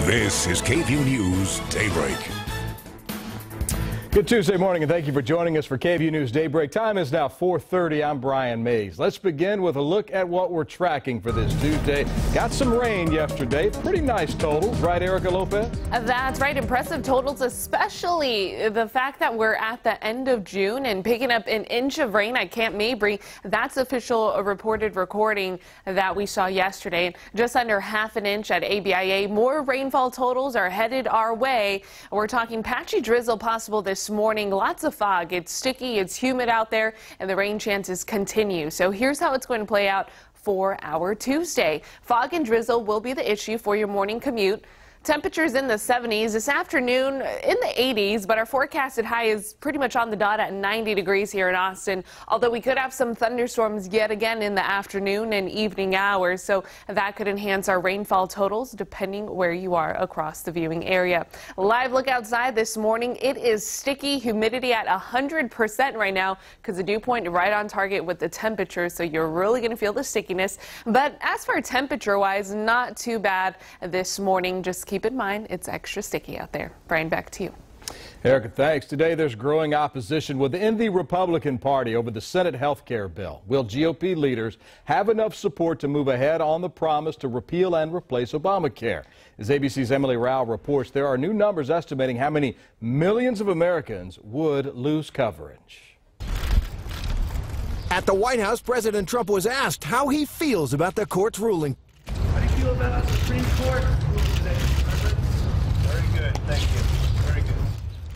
This is KVUE News Daybreak. Good Tuesday morning, and thank you for joining us for KVUE News Daybreak. Time is now 4:30. I'm Brian Mays. Let's begin with a look at what we're tracking for this Tuesday. Got some rain yesterday. Pretty nice totals, right, Erica Lopez? That's right. Impressive totals, especially the fact that we're at the end of June and picking up an inch of rain at Camp Mabry. That's official reported recording that we saw yesterday. Just under half an inch at ABIA. More rainfall totals are headed our way. We're talking patchy drizzle possible this morning. Lots of fog. It's sticky, it's humid out there, and the rain chances continue. So here's how it's going to play out for our Tuesday. Fog and drizzle will be the issue for your morning commute. Temperatures in the 70s this afternoon, in the 80s, but our forecasted high is pretty much on the dot at 90 degrees here in Austin, although we could have some thunderstorms yet again in the afternoon and evening hours, so that could enhance our rainfall totals depending where you are across the viewing area. Live look outside this morning. It is sticky, humidity at 100% right now because the dew point right on target with the temperature, so you're really going to feel the stickiness. But as for temperature-wise, not too bad this morning. Just keep in mind it's extra sticky out there. Brian, back to you. Erica, thanks. Today there's growing opposition within the Republican Party over the Senate health care bill. Will GOP leaders have enough support to move ahead on the promise to repeal and replace Obamacare? As ABC's Emily Rao reports, there are new numbers estimating how many millions of Americans would lose coverage. At the White House, President Trump was asked how he feels about the court's ruling. How do you feel about the Supreme Court ruling today, Mr. President? Very good, thank you. Very good.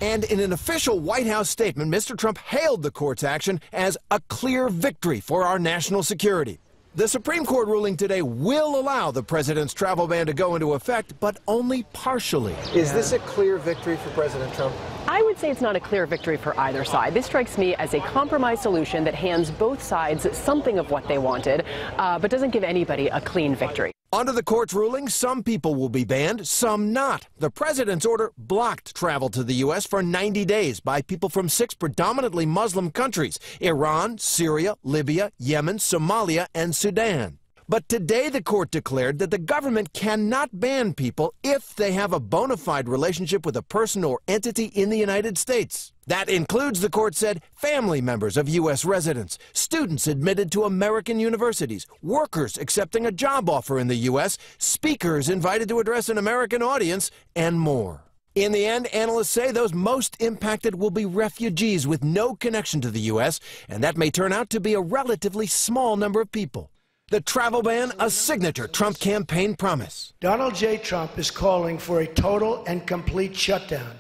And in an official White House statement, Mr. Trump hailed the court's action as a clear victory for our national security. The Supreme Court ruling today will allow the president's travel ban to go into effect, but only partially. Is this a clear victory for President Trump? I would say it's not a clear victory for either side. This strikes me as a compromise solution that hands both sides something of what they wanted, but doesn't give anybody a clean victory. Under the court's ruling, some people will be banned, some not. The president's order blocked travel to the U.S. for 90 days by people from 6 predominantly Muslim countries: Iran, Syria, Libya, Yemen, Somalia, and Sudan. But today the court declared that the government cannot ban people if they have a bona fide relationship with a person or entity in the United States. That includes, the court said, family members of U.S. residents, students admitted to American universities, workers accepting a job offer in the U.S., speakers invited to address an American audience, and more. In the end, analysts say those most impacted will be refugees with no connection to the U.S., and that may turn out to be a relatively small number of people. The travel ban, a signature Trump campaign promise. Donald J. Trump is calling for a total and complete shutdown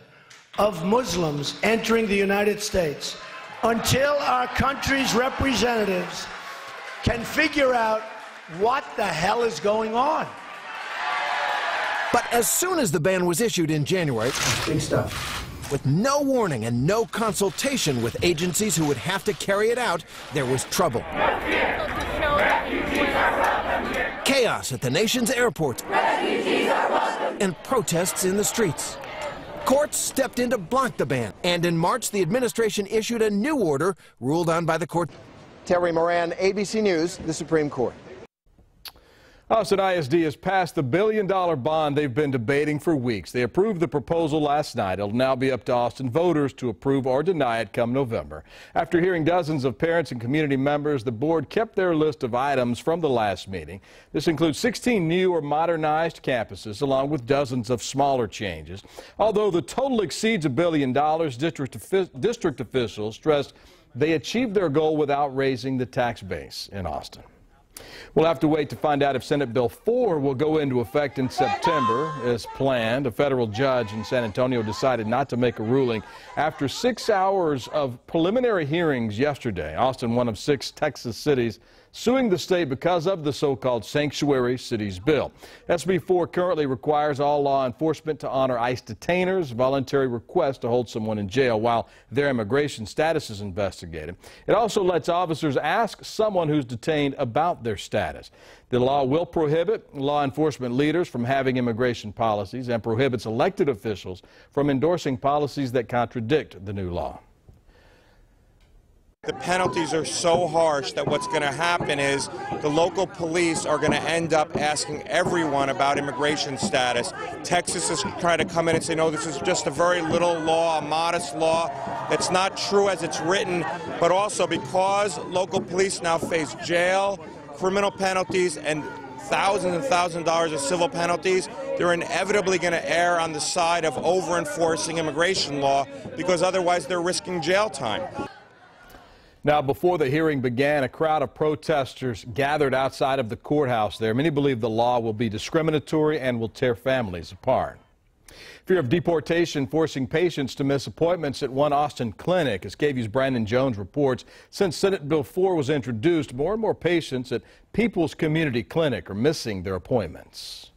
of Muslims entering the United States until our country's representatives can figure out what the hell is going on. But as soon as the ban was issued in January, Big stuff. with no warning and no consultation with agencies who would have to carry it out, there was trouble. Chaos at the nation's airports and protests in the streets. Courts stepped in to block the ban, and in March the administration issued a new order ruled on by the court. Terry Moran, ABC News, the Supreme Court. Austin ISD has passed the billion-dollar bond they've been debating for weeks. They approved the proposal last night. It'll now be up to Austin voters to approve or deny it come November. After hearing dozens of parents and community members, the board kept their list of items from the last meeting. This includes 16 new or modernized campuses, along with dozens of smaller changes. Although the total exceeds $1 billion, district officials stressed they achieved their goal without raising the tax base in Austin. We'll have to wait to find out if Senate Bill 4 will go into effect in September as planned. A federal judge in San Antonio decided not to make a ruling after 6 hours of preliminary hearings yesterday. Austin, one of 6 Texas cities suing the state because of the so-called Sanctuary Cities bill. SB 4 currently requires all law enforcement to honor ICE detainers' voluntary request to hold someone in jail while their immigration status is investigated. It also lets officers ask someone who's detained about their status. The law will prohibit law enforcement leaders from having immigration policies and prohibits elected officials from endorsing policies that contradict the new law. The penalties are so harsh that what's going to happen is the local police are going to end up asking everyone about immigration status. Texas is trying to come in and say, no, this is just a very little law, a modest law. That's not true as it's written, but also because local police now face jail, criminal penalties, and thousands of dollars of civil penalties, they're inevitably going to err on the side of over-enforcing immigration law because otherwise they're risking jail time. Now, before the hearing began, a crowd of protesters gathered outside of the courthouse there. Many believe the law will be discriminatory and will tear families apart. Fear of deportation forcing patients to miss appointments at one Austin clinic. As KVUE's Brandon Jones reports, since Senate Bill 4 was introduced, more and more patients at People's Community Clinic are missing their appointments.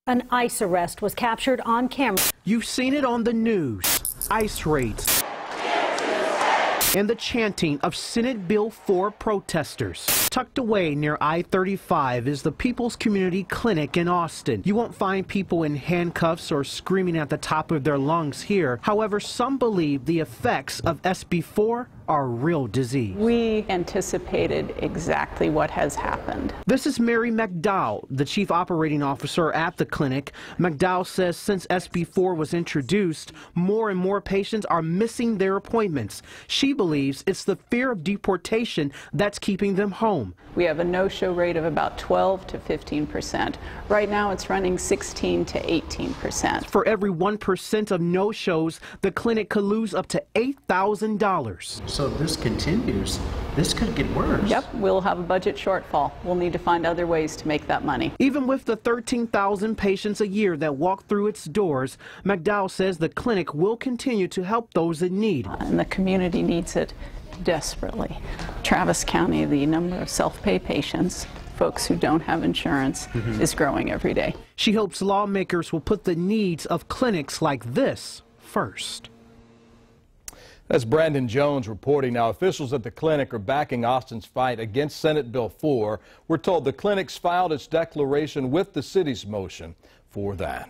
An ICE arrest was captured on camera. You've seen it on the news. ICE raids. And the chanting of Senate Bill 4 protesters. Tucked away near I-35 is the People's Community Clinic in Austin. You won't find people in handcuffs or screaming at the top of their lungs here. However, some believe the effects of SB 4 are real disease. We anticipated exactly what has happened. This is Mary McDowell, the chief operating officer at the clinic. McDowell says since SB 4 was introduced, more and more patients are missing their appointments. She believes it's the fear of deportation that's keeping them home. We have a no-show rate of about 12 to 15%. Right now it's running 16 to 18%. For every 1% of no-shows, the clinic could lose up to $8,000. So if this continues, this could get worse. Yep, we'll have a budget shortfall. We'll need to find other ways to make that money. Even with the 13,000 patients a year that walk through its doors, McDowell says the clinic will continue to help those in need. And the community needs it desperately. Travis County, the number of self-pay patients, folks who don't have insurance, is growing every day. She hopes lawmakers will put the needs of clinics like this first. That's Brandon Jones reporting. Now, officials at the clinic are backing Austin's fight against Senate Bill 4. We're told the clinic's filed its declaration with the city's motion for that.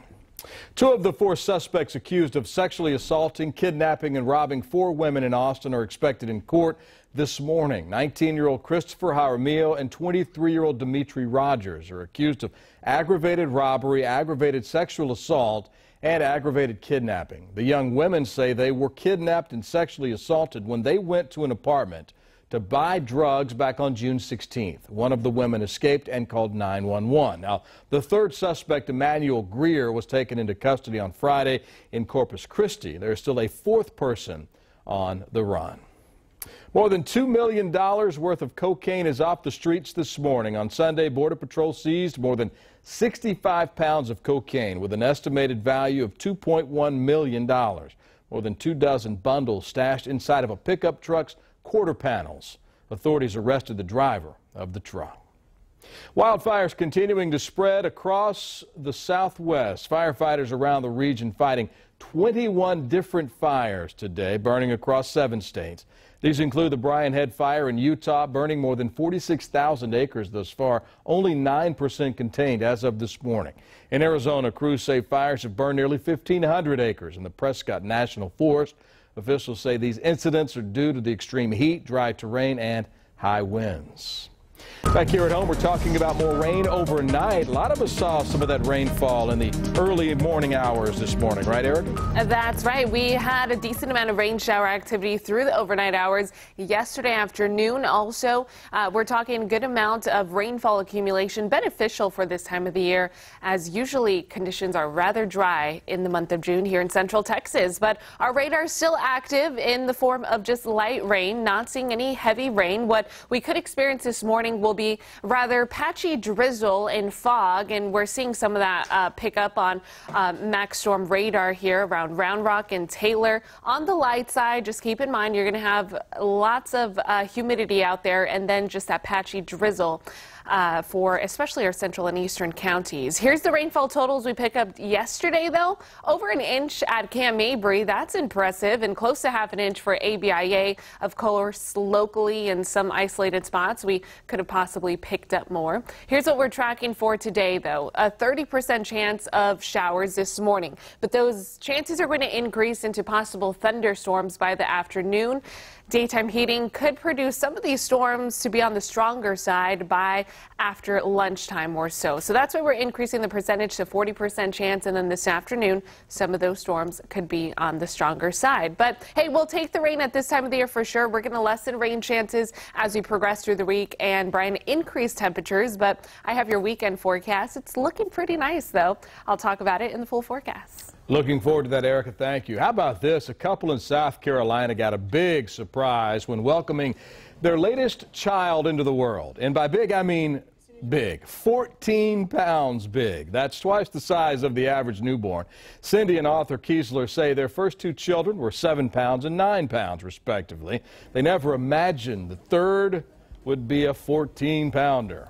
2 of the 4 suspects accused of sexually assaulting, kidnapping, and robbing 4 women in Austin are expected in court this morning. 19-year-old Christopher Jaramillo and 23-year-old Dimitri Rogers are accused of aggravated robbery, aggravated sexual assault, and aggravated kidnapping. The young women say they were kidnapped and sexually assaulted when they went to an apartment to buy drugs back on June 16th. One of the women escaped and called 911. Now, the 3rd suspect, Emmanuel Greer, was taken into custody on Friday in Corpus Christi. There is still a 4th person on the run. More than $2 million worth of cocaine is off the streets this morning. On Sunday, Border Patrol seized more than 65 pounds of cocaine with an estimated value of $2.1 million. More than 2 dozen bundles stashed inside of a pickup truck's quarter panels. Authorities arrested the driver of the truck. Wildfires continuing to spread across the Southwest. Firefighters around the region fighting 21 different fires today, burning across 7 states. These include the Bryan Head Fire in Utah, burning more than 46,000 acres thus far, only 9% contained as of this morning. In Arizona, crews say fires have burned nearly 1,500 acres in the Prescott National Forest. Officials say these incidents are due to the extreme heat, dry terrain, and high winds. Back here at home, we're talking about more rain overnight. A lot of us saw some of that rainfall in the early morning hours this morning, right, Eric? That's right. We had a decent amount of rain shower activity through the overnight hours yesterday afternoon. Also, we're talking a good amount of rainfall accumulation, beneficial for this time of the year, as usually conditions are rather dry in the month of June here in central Texas. But our radar is still active in the form of just light rain, not seeing any heavy rain. What we could experience this morning will be rather patchy drizzle and fog, and we're seeing some of that pick up on Max Storm radar here around Round Rock and Taylor. On the light side, just keep in mind you're going to have lots of humidity out there, and then just that patchy drizzle for especially our central and eastern counties. Here's the rainfall totals we picked up yesterday, though. Over an inch at Camp Mabry. That's impressive, and close to half an inch for ABIA. Of course, locally in some isolated spots, we could have possibly picked up more. Here's what we're tracking for today, though. A 30% chance of showers this morning, but those chances are going to increase into possible thunderstorms by the afternoon. Daytime heating could produce some of these storms to be on the stronger side by after lunchtime or so. So that's why we're increasing the percentage to 40% chance. And then this afternoon, some of those storms could be on the stronger side. But hey, we'll take the rain at this time of the year for sure. We're going to lessen rain chances as we progress through the week, and Brian, increase temperatures. But I have your weekend forecast. It's looking pretty nice, though. I'll talk about it in the full forecast. Looking forward to that, Erica. Thank you. How about this? A couple in South Carolina got a big surprise when welcoming their latest child into the world. And by big, I mean big. 14 pounds big. That's twice the size of the average newborn. Cindy and Arthur Kiesler say their first two children were 7 pounds and 9 pounds, respectively. They never imagined the third would be a 14-pounder.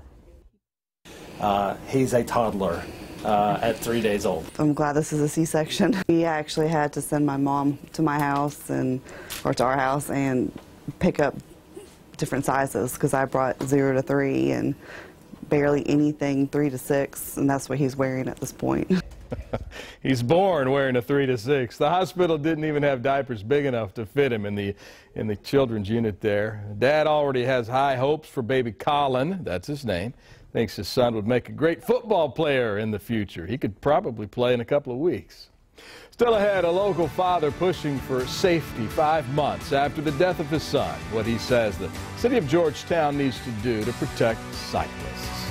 He's a toddler. At 3 days old. I'm glad this is a C-section. We actually had to send my mom to my house or to our house and pick up different sizes because I brought 0 to 3 and barely anything 3 to 6, and that's what he's wearing at this point. He's born wearing a 3 to 6. The hospital didn't even have diapers big enough to fit him in the children's unit there. Dad already has high hopes for baby Colin. That's his name. Thinks his son would make a great football player in the future. He could probably play in a couple of weeks. Still ahead, a local father pushing for safety 5 months after the death of his son. What he says the city of Georgetown needs to do to protect cyclists.